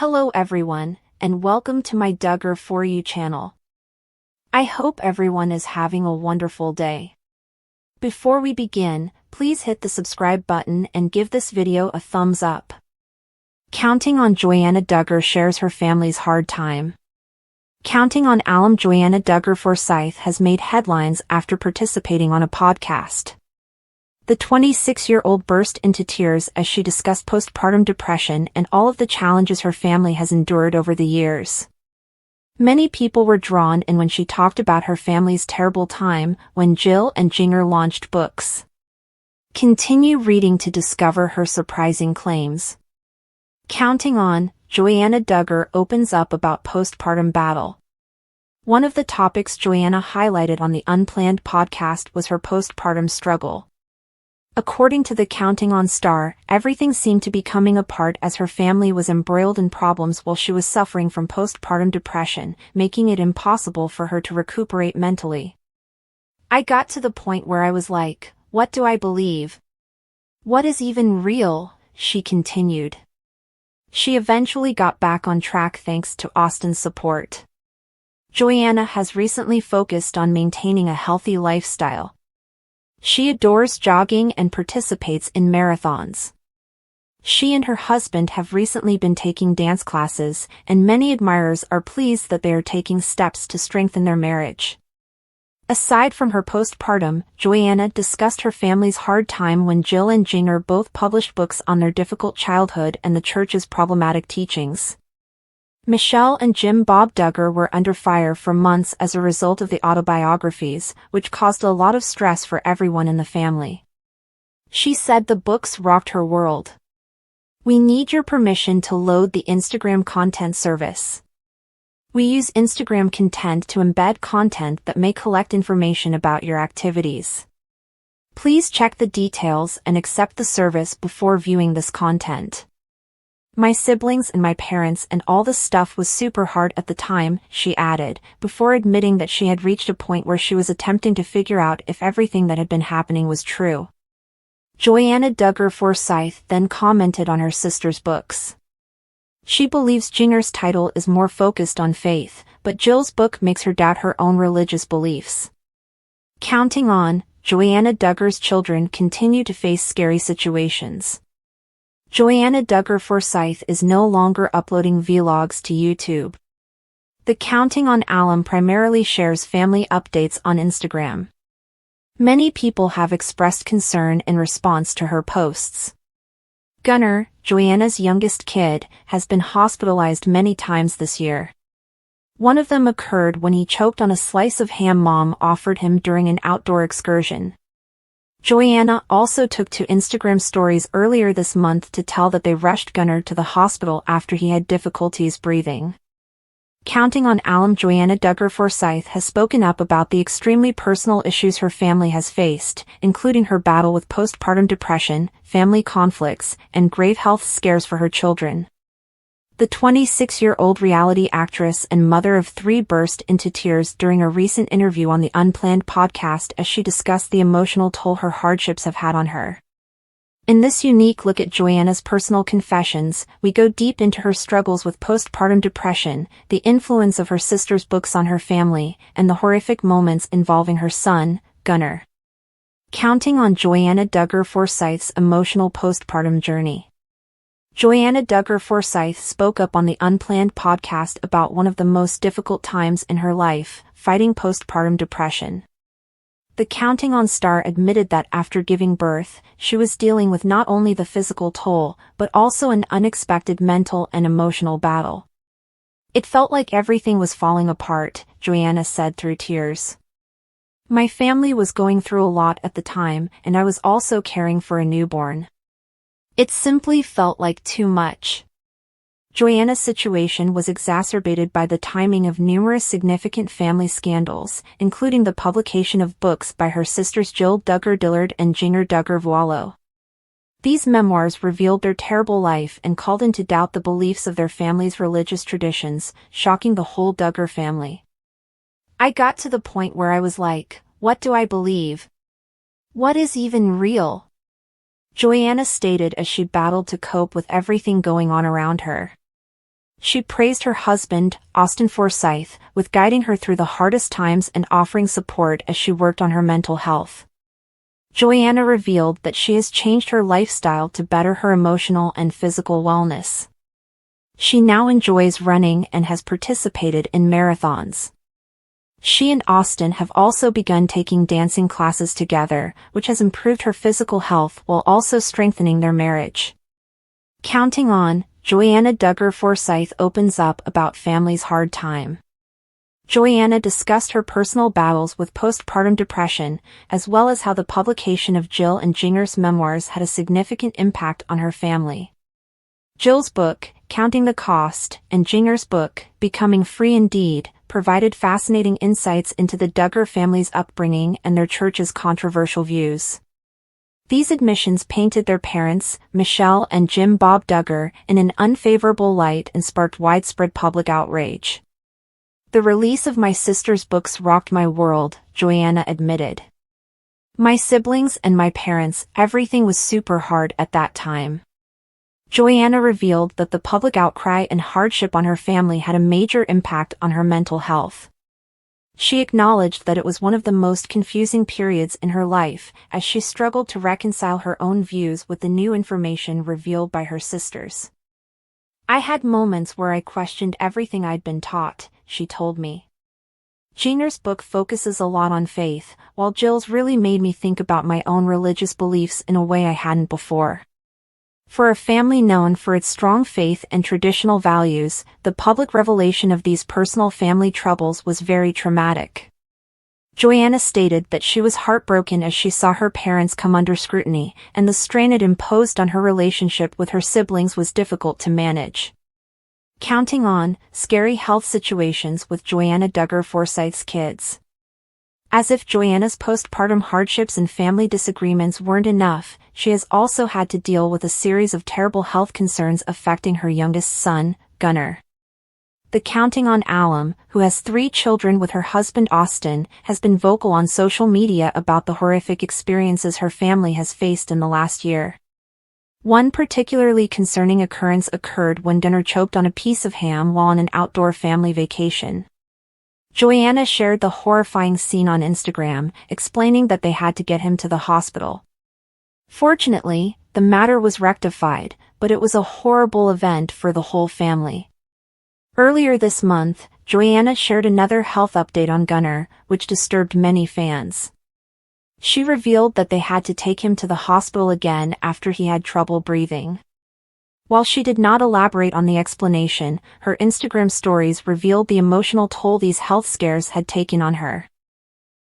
Hello everyone, and welcome to my Duggar For You channel. I hope everyone is having a wonderful day. Before we begin, please hit the subscribe button and give this video a thumbs up. Counting on Joanna Duggar shares her family's hard time. Counting on alum Joanna Duggar Forsyth has made headlines after participating on a podcast. The 26-year-old burst into tears as she discussed postpartum depression and all of the challenges her family has endured over the years. Many people were drawn in when she talked about her family's terrible time when Jill and Duggar launched books. Continue reading to discover her surprising claims. Counting on, Joanna Duggar opens up about postpartum battle. One of the topics Joanna highlighted on the Unplanned podcast was her postpartum struggle. According to the Counting On star, everything seemed to be coming apart as her family was embroiled in problems while she was suffering from postpartum depression, making it impossible for her to recuperate mentally. I got to the point where I was like, what do I believe? What is even real? She continued. She eventually got back on track thanks to Austin's support. Joanna has recently focused on maintaining a healthy lifestyle. She adores jogging and participates in marathons. She and her husband have recently been taking dance classes, and many admirers are pleased that they are taking steps to strengthen their marriage. Aside from her postpartum, Joanna discussed her family's hard time when Jill and Duggar both published books on their difficult childhood and the church's problematic teachings. Michelle and Jim Bob Duggar were under fire for months as a result of the autobiographies, which caused a lot of stress for everyone in the family. She said the books rocked her world. We need your permission to load the Instagram content service. We use Instagram content to embed content that may collect information about your activities. Please check the details and accept the service before viewing this content. My siblings and my parents and all the stuff was super hard at the time, she added, before admitting that she had reached a point where she was attempting to figure out if everything that had been happening was true. Joanna Duggar Forsyth then commented on her sister's books. She believes Duggar's title is more focused on faith, but Jill's book makes her doubt her own religious beliefs. Counting on, Joanna Duggar's children continue to face scary situations. Joanna Duggar Forsyth is no longer uploading vlogs to YouTube. The Counting On alum primarily shares family updates on Instagram. Many people have expressed concern in response to her posts. Gunnar, Joanna's youngest kid, has been hospitalized many times this year. One of them occurred when he choked on a slice of ham Mom offered him during an outdoor excursion. Joanna also took to Instagram stories earlier this month to tell that they rushed Gunnar to the hospital after he had difficulties breathing. Counting On alum Joanna Duggar Forsyth has spoken up about the extremely personal issues her family has faced, including her battle with postpartum depression, family conflicts, and grave health scares for her children. The 26-year-old reality actress and mother of three burst into tears during a recent interview on the Unplanned podcast as she discussed the emotional toll her hardships have had on her. In this unique look at Joanna's personal confessions, we go deep into her struggles with postpartum depression, the influence of her sister's books on her family, and the horrific moments involving her son, Gunnar. Counting on Joanna Duggar Forsyth's emotional postpartum journey. Joanna Duggar Forsyth spoke up on the Unplanned podcast about one of the most difficult times in her life, fighting postpartum depression. The Counting On star admitted that after giving birth, she was dealing with not only the physical toll, but also an unexpected mental and emotional battle. It felt like everything was falling apart, Joanna said through tears. My family was going through a lot at the time, and I was also caring for a newborn. It simply felt like too much. Joanna's situation was exacerbated by the timing of numerous significant family scandals, including the publication of books by her sisters Jill Duggar Dillard and Duggar Duggar Vuolo. These memoirs revealed their terrible life and called into doubt the beliefs of their family's religious traditions, shocking the whole Duggar family. I got to the point where I was like, what do I believe? What is even real? Joanna stated as she battled to cope with everything going on around her. She praised her husband, Austin Forsyth, with guiding her through the hardest times and offering support as she worked on her mental health. Joanna revealed that she has changed her lifestyle to better her emotional and physical wellness. She now enjoys running and has participated in marathons. She and Austin have also begun taking dancing classes together, which has improved her physical health while also strengthening their marriage. Counting on, Joanna Duggar Forsyth opens up about family's hard time. Joanna discussed her personal battles with postpartum depression, as well as how the publication of Jill and Jinger's memoirs had a significant impact on her family. Jill's book, Counting the Cost, and Jinger's book, Becoming Free Indeed, provided fascinating insights into the Duggar family's upbringing and their church's controversial views. These admissions painted their parents, Michelle and Jim Bob Duggar, in an unfavorable light and sparked widespread public outrage. The release of my sister's books rocked my world, Joanna admitted. My siblings and my parents, everything was super hard at that time. Joanna revealed that the public outcry and hardship on her family had a major impact on her mental health. She acknowledged that it was one of the most confusing periods in her life, as she struggled to reconcile her own views with the new information revealed by her sisters. I had moments where I questioned everything I'd been taught, she told me. Jinger's book focuses a lot on faith, while Jill's really made me think about my own religious beliefs in a way I hadn't before. For a family known for its strong faith and traditional values, the public revelation of these personal family troubles was very traumatic. Joanna stated that she was heartbroken as she saw her parents come under scrutiny, and the strain it imposed on her relationship with her siblings was difficult to manage. Counting on, scary health situations with Joanna Duggar Forsyth's kids. As if Joanna's postpartum hardships and family disagreements weren't enough, she has also had to deal with a series of terrible health concerns affecting her youngest son, Gunnar. The Counting on alum, who has 3 children with her husband Austin, has been vocal on social media about the horrific experiences her family has faced in the last year. One particularly concerning occurrence occurred when Gunnar choked on a piece of ham while on an outdoor family vacation. Joanna shared the horrifying scene on Instagram, explaining that they had to get him to the hospital. Fortunately, the matter was rectified, but it was a horrible event for the whole family. Earlier this month, Joanna shared another health update on Gunnar, which disturbed many fans. She revealed that they had to take him to the hospital again after he had trouble breathing. While she did not elaborate on the explanation, her Instagram stories revealed the emotional toll these health scares had taken on her.